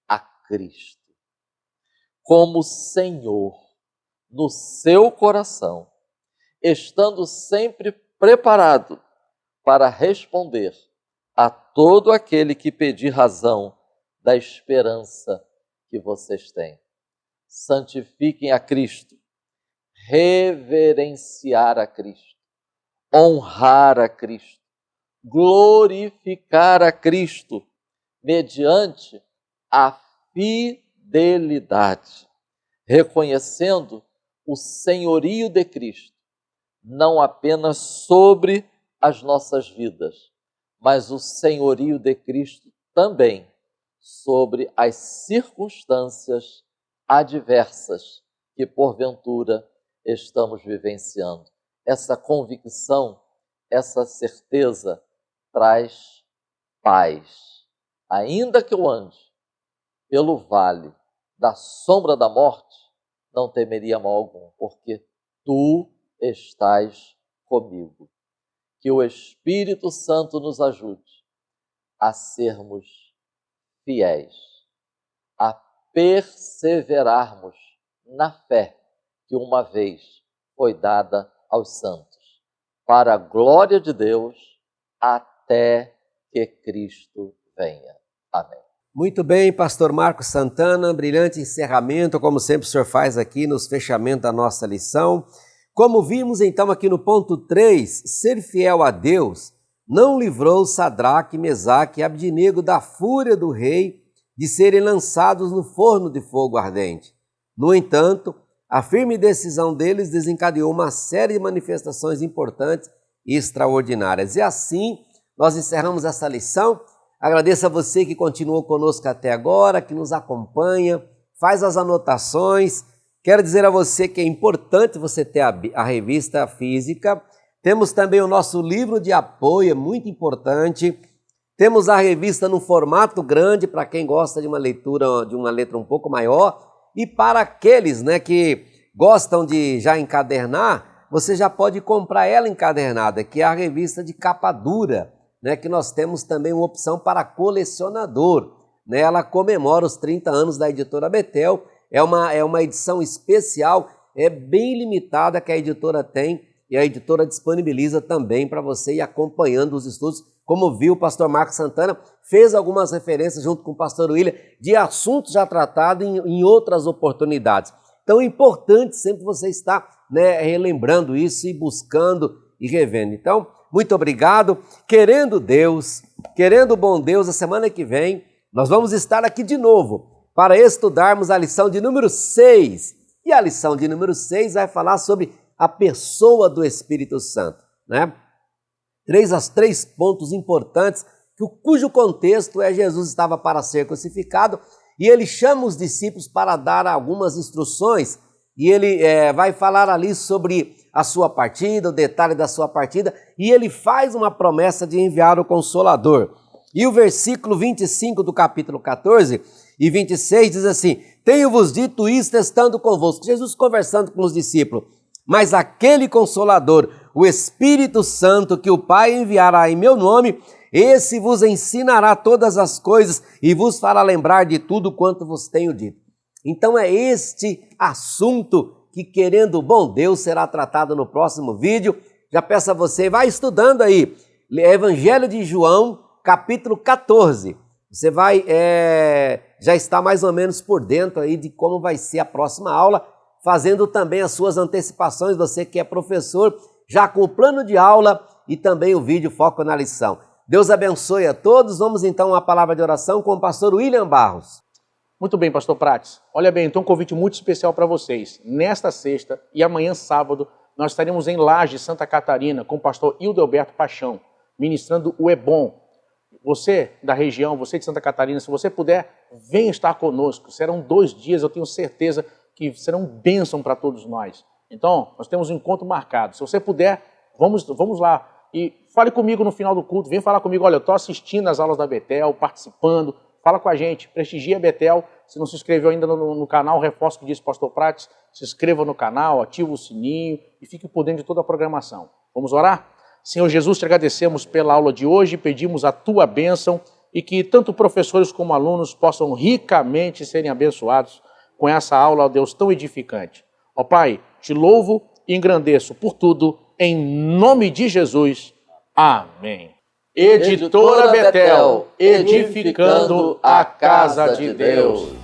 Speaker 2: a Cristo como Senhor no seu coração, estando sempre preparado para responder a todo aquele que pedir razão da esperança que vocês têm. Santifiquem a Cristo, reverenciar a Cristo, honrar a Cristo, glorificar a Cristo mediante a fidelidade, reconhecendo o senhorio de Cristo, não apenas sobre as nossas vidas, mas o senhorio de Cristo também sobre as circunstâncias adversas que porventura estamos vivenciando. Essa convicção, essa certeza traz paz. Ainda que eu ande pelo vale da sombra da morte, não temeria mal algum, porque tu estás comigo. Que o Espírito Santo nos ajude a sermos fiéis, a perseverarmos na fé que uma vez foi dada aos santos, para a glória de Deus, até que Cristo venha. Amém.
Speaker 1: Muito bem, pastor Marcos Santana, brilhante encerramento, como sempre o senhor faz aqui nos fechamentos da nossa lição. Como vimos então aqui no ponto 3, ser fiel a Deus não livrou Sadraque, Mesaque e Abdinego da fúria do rei de serem lançados no forno de fogo ardente. No entanto, a firme decisão deles desencadeou uma série de manifestações importantes e extraordinárias. E assim, nós encerramos essa lição. Agradeço a você que continuou conosco até agora, que nos acompanha, faz as anotações. Quero dizer a você que é importante você ter a revista física. Temos também o nosso livro de apoio, é muito importante. Temos a revista no formato grande, para quem gosta de uma leitura, de uma letra um pouco maior. E para aqueles que gostam de já encadernar, você já pode comprar ela encadernada, que é a revista de capa dura, que nós temos também uma opção para colecionador. Ela comemora os 30 anos da editora Betel. É uma edição especial, é bem limitada que a editora tem e a editora disponibiliza também para você ir acompanhando os estudos. Como viu, o pastor Marcos Santana fez algumas referências junto com o pastor William de assuntos já tratados em outras oportunidades. Então é importante sempre você estar relembrando isso e buscando e revendo. Então, muito obrigado. Querendo o bom Deus, a semana que vem nós vamos estar aqui de novo para estudarmos a lição de número 6. E a lição de número 6 vai falar sobre a pessoa do Espírito Santo. Três pontos importantes, cujo contexto é Jesus estava para ser crucificado e ele chama os discípulos para dar algumas instruções, e ele vai falar ali sobre a sua partida, o detalhe da sua partida, e ele faz uma promessa de enviar o Consolador. E o versículo 25 do capítulo 14 e 26 diz assim: tenho-vos dito isto estando convosco. Jesus conversando com os discípulos. Mas aquele Consolador, o Espírito Santo, que o Pai enviará em meu nome, esse vos ensinará todas as coisas e vos fará lembrar de tudo quanto vos tenho dito. Então é este assunto que, querendo o bom Deus, será tratado no próximo vídeo. Já peço a você, vai estudando aí, Evangelho de João, capítulo 14. Você vai já está mais ou menos por dentro aí de como vai ser a próxima aula, fazendo também as suas antecipações, você que é professor, já com o plano de aula e também o vídeo Foco na Lição. Deus abençoe a todos. Vamos então à palavra de oração com o pastor William Barros.
Speaker 3: Muito bem, pastor Prates. Olha bem, então um convite muito especial para vocês. Nesta sexta e amanhã sábado, nós estaremos em Laje, Santa Catarina, com o pastor Hildeberto Paixão, ministrando o EBOM. Você da região, você de Santa Catarina, se você puder, venha estar conosco. Serão 2 dias, eu tenho certeza que serão bênção para todos nós. Então, nós temos um encontro marcado. Se você puder, vamos lá. E fale comigo no final do culto, vem falar comigo. Olha, eu estou assistindo as aulas da Betel, participando. Fala com a gente, prestigia a Betel. Se não se inscreveu ainda no canal, reforço o que disse o pastor Prates, se inscreva no canal, ativa o sininho e fique por dentro de toda a programação. Vamos orar? Senhor Jesus, te agradecemos pela aula de hoje, pedimos a tua bênção e que tanto professores como alunos possam ricamente serem abençoados com essa aula, ó Deus, tão edificante. Ó Pai, te louvo e engrandeço por tudo, em nome de Jesus. Amém. Editora Betel, edificando a casa de Deus.